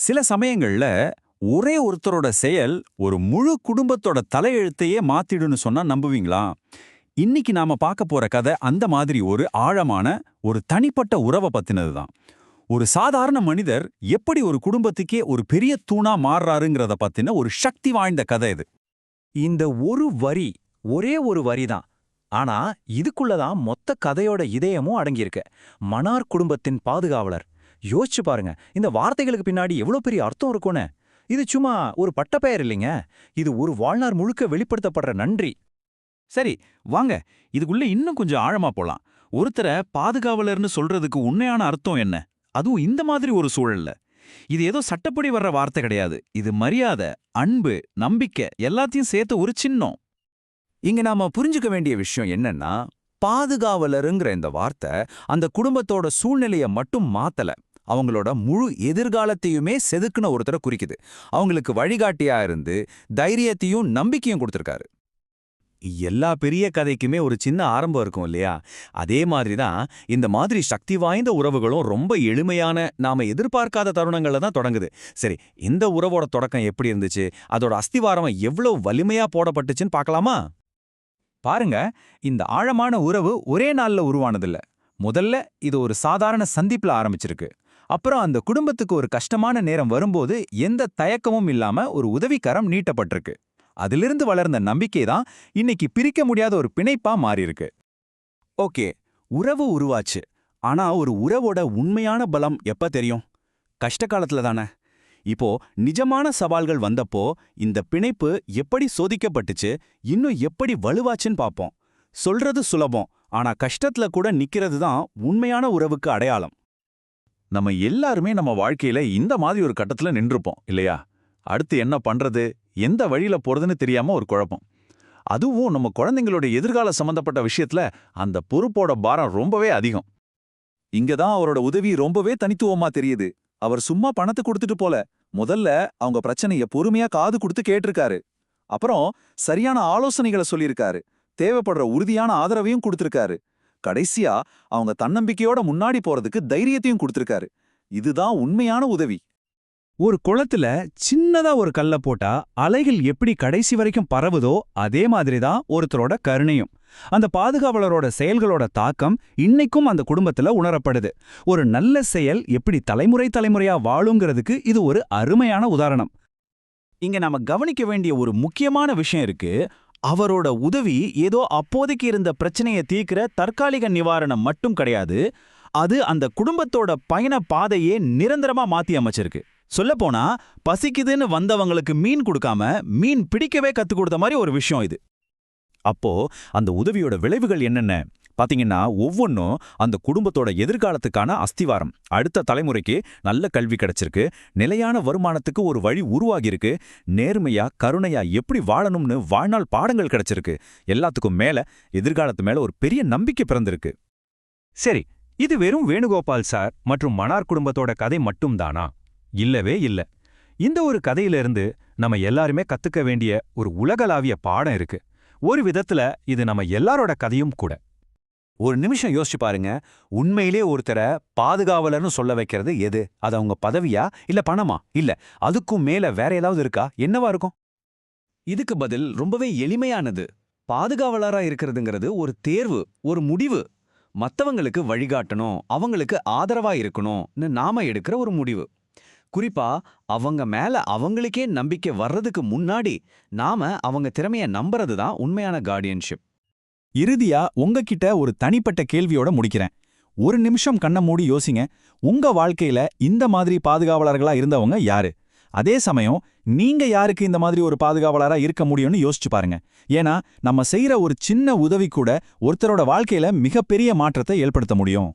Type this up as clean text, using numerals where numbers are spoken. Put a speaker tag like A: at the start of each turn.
A: சில சமயங்கள்ல ஒரே ஒருத்தரோட செயல் ஒரு முழு குடும்பத்தோட தலையெழுத்தையே மாத்திடுன்னு சொன்னா நம்புவீங்களா? இன்னைக்கு நாம பார்க்க போற கதை அந்த மாதிரி ஒரு ஆழமான, ஒரு தனிப்பட்ட உறவை பத்தினது தான். ஒரு சாதாரண மனிதர் எப்படி ஒரு குடும்பத்துக்கே ஒரு பெரிய தூணா மாறுறாருங்கிறத பத்தின ஒரு சக்தி வாய்ந்த கதை இது.
B: இந்த ஒரு வரி, ஒரே ஒரு வரி தான். ஆனா இதுக்குள்ளதான் மொத்த கதையோட இதயமும் அடங்கியிருக்கு. மனார் குடும்பத்தின் பாதுகாவலர். யோசிச்சு பாருங்க, இந்த வார்த்தைகளுக்கு பின்னாடி எவ்வளவு பெரிய அர்த்தம் இருக்கும்னு. இது சும்மா ஒரு பட்டப்பெயர் இல்லைங்க. இது ஒரு வாழ்நாள் முழுக்க வெளிப்படுத்தப்படுற நன்றி.
A: சரி, வாங்க இதுக்குள்ள இன்னும் கொஞ்சம் ஆழமா போலாம். ஒருத்தரை பாதுகாவலர்னு சொல்றதுக்கு உண்மையான அர்த்தம் என்ன? அதுவும் இந்த மாதிரி ஒரு சூழல்ல. இது ஏதோ சட்டப்படி வர்ற வார்த்தை கிடையாது. இது மரியாதை, அன்பு, நம்பிக்கை எல்லாத்தையும் சேர்த்து ஒரு சின்னம்.
C: இங்க நாம புரிஞ்சுக்க வேண்டிய விஷயம் என்னன்னா, பாதுகாவலருங்கிற இந்த வார்த்தை அந்த குடும்பத்தோட சூழ்நிலைய மட்டும் மாத்தல, அவங்களோட முழு எதிர்காலத்தையுமே செதுக்குன ஒருத்தரை குறிக்குது. அவங்களுக்கு வழிகாட்டியா இருந்து தைரியத்தையும் நம்பிக்கையும் கொடுத்திருக்காரு. எல்லா பெரிய கதைக்குமே ஒரு சின்ன ஆரம்பம் இருக்கும் இல்லையா? அதே மாதிரி தான் இந்த மாதிரி சக்தி வாய்ந்த உறவுகளும் ரொம்ப எளிமையான, நாம எதிர்பார்க்காத தருணங்கள்ல தான் தொடங்குது. சரி, இந்த உறவோட தொடக்கம் எப்படி இருந்துச்சு, அதோட அஸ்திவாரம் எவ்வளவு வலிமையா போடப்பட்டுச்சுன்னு பார்க்கலாமா?
A: பாருங்க, இந்த ஆழமான உறவு ஒரே நாள்ல உருவானதில்ல. முதல்ல இது ஒரு சாதாரண சந்திப்புல ஆரம்பிச்சிருக்கு. அப்புறம் அந்த குடும்பத்துக்கு ஒரு கஷ்டமான நேரம் வரும்போது எந்த தயக்கமும் இல்லாம ஒரு உதவிக்கரம் நீட்டப்பட்டிருக்கு. அதிலிருந்து வளர்ந்த நம்பிக்கை தான் இன்னைக்கு பிரிக்க முடியாத ஒரு பிணைப்பா மாறியிருக்கு.
C: ஓகே, உறவு உருவாச்சு. ஆனா ஒரு உறவோட உண்மையான பலம் எப்ப தெரியும்? கஷ்ட காலத்துல தானே. இப்போ நிஜமான சவால்கள் வந்தப்போ இந்த பிணைப்பு எப்படி சோதிக்கப்பட்டுச்சு, இன்னும் எப்படி வலுவாச்சுன்னு பாப்போம். சொல்றது சுலபம், ஆனா கஷ்டத்துல கூட நிக்கிறது தான் உண்மையான உறவுக்கு அடையாளம்.
D: நம்ம எல்லாருமே நம்ம வாழ்க்கையில இந்த மாதிரி ஒரு கட்டத்துல நின்றுப்போம் இல்லையா? அடுத்து என்ன பண்றது, எந்த வழியில போறதுன்னு தெரியாம ஒரு குழப்பம். அதுவும் நம்ம குழந்தைங்களோட எதிர்கால சம்பந்தப்பட்ட விஷயத்துல அந்த பொறுப்போட பாரம் ரொம்பவே அதிகம்.
E: இங்கதான் அவரோட உதவி ரொம்பவே தனித்துவமா தெரியுது. அவர் சும்மா பணத்தை கொடுத்துட்டு போல, முதல்ல அவங்க பிரச்சனைய பொறுமையா காது கொடுத்து கேட்டிருக்காரு. அப்புறம் சரியான ஆலோசனைகளை சொல்லியிருக்காரு. தேவைப்படுற உறுதியான ஆதரவையும் கொடுத்திருக்காரு. கடைசியா அவங்க தன்னம்பிக்கையோட முன்னாடி போறதுக்கு தைரியத்தையும் கொடுத்திருக்காரு. இதுதான் உண்மையான உதவி.
A: ஒரு குளத்துல சின்னதா ஒரு கல்ல போட்டா அலைகள் எப்படி கடைசி வரைக்கும் பரவுதோ அதே மாதிரிதான் ஒருத்தரோட கருணையும். அந்த பாதுகாவலரோட செயல்களோட தாக்கம் இன்னைக்கும் அந்த குடும்பத்துல உணரப்படுது. ஒரு நல்ல செயல் எப்படி தலைமுறை தலைமுறையா வாழுங்கிறதுக்கு இது ஒரு அருமையான உதாரணம்.
C: இங்க நாம கவனிக்க வேண்டிய ஒரு முக்கியமான விஷயம் இருக்கு. அவரோட உதவி ஏதோ அப்போதைக்கு இருந்த பிரச்சனையை தீர்க்கிற தற்காலிக நிவாரணம் மட்டும் கிடையாது. அது அந்த குடும்பத்தோட பயண பாதையே நிரந்தரமா மாத்தி அமைச்சிருக்கு. சொல்லப்போனா, பசிக்குதுன்னு வந்தவங்களுக்கு மீன் கொடுக்காம மீன் பிடிக்கவே கத்துக் கொடுத்த மாதிரி ஒரு விஷயம் இது. அப்போ அந்த உதவியோட விளைவுகள் என்னென்ன பாத்தீங்கன்னா, ஒவ்வொன்றும் அந்த குடும்பத்தோட எதிர்காலத்துக்கான அஸ்திவாரம். அடுத்த தலைமுறைக்கு நல்ல கல்வி கிடைச்சிருக்கு, நிலையான வருமானத்துக்கு ஒரு வழி உருவாகியிருக்கு, நேர்மையா கருணையா எப்படி வாழணும்னு வாழ்நாள் பாடங்கள் கிடைச்சிருக்கு. எல்லாத்துக்கும் மேல எதிர்காலத்து மேல ஒரு பெரிய நம்பிக்கை பிறந்திருக்கு.
B: சரி, இது வெறும் வேணுகோபால் சார் மற்றும் மனார் குடும்பத்தோட கதை மட்டும்தானா? இல்லவே இல்ல. இந்த ஒரு கதையிலிருந்து நம்ம எல்லாருமே கத்துக்க வேண்டிய ஒரு உலகளாவிய பாடம் இருக்கு. ஒரு விதத்துல இது நம்ம எல்லாரோட கதையும் கூட.
C: ஒரு நிமிஷம் யோசிச்சு பாருங்க, உண்மையிலே ஒருத்தரை பாதுகாவலர்னு சொல்ல வைக்கிறது எது? அது அவங்க பதவியா, இல்ல பணமா, இல்ல அதுக்கும் மேல வேற ஏதாவது இருக்கா? என்னவா இருக்கும்?
F: இதுக்கு பதில் ரொம்பவே எளிமையானது. பாதுகாவலரா இருக்கிறதுங்கிறது ஒரு தேர்வு, ஒரு முடிவு. மத்தவங்களுக்கு வழிகாட்டணும், அவங்களுக்கு ஆதரவா இருக்கணும்னு நாம எடுக்கிற ஒரு முடிவு. குறிப்பா அவங்க மேல அவங்களுக்கே நம்பிக்கை வர்றதுக்கு முன்னாடி நாம அவங்க திறமைய நம்புறது தான் உண்மையான கார்டியன்ஷிப்.
A: இறுதியா உங்ககிட்ட ஒரு தனிப்பட்ட கேள்வியோட முடிக்கிறேன். ஒரு நிமிஷம் கண்ண மூடி யோசிங்க. உங்க வாழ்க்கையில இந்த மாதிரி பாதுகாவலர்களா இருந்தவங்க யாரு? அதே சமயம் நீங்க யாருக்கு இந்த மாதிரி ஒரு பாதுகாவலரா இருக்க முடியும்னு யோசிச்சு பாருங்க. ஏன்னா நம்ம செய்யற ஒரு சின்ன உதவி கூட ஒருத்தரோட வாழ்க்கையில மிகப்பெரிய மாற்றத்தை ஏற்படுத்த முடியும்.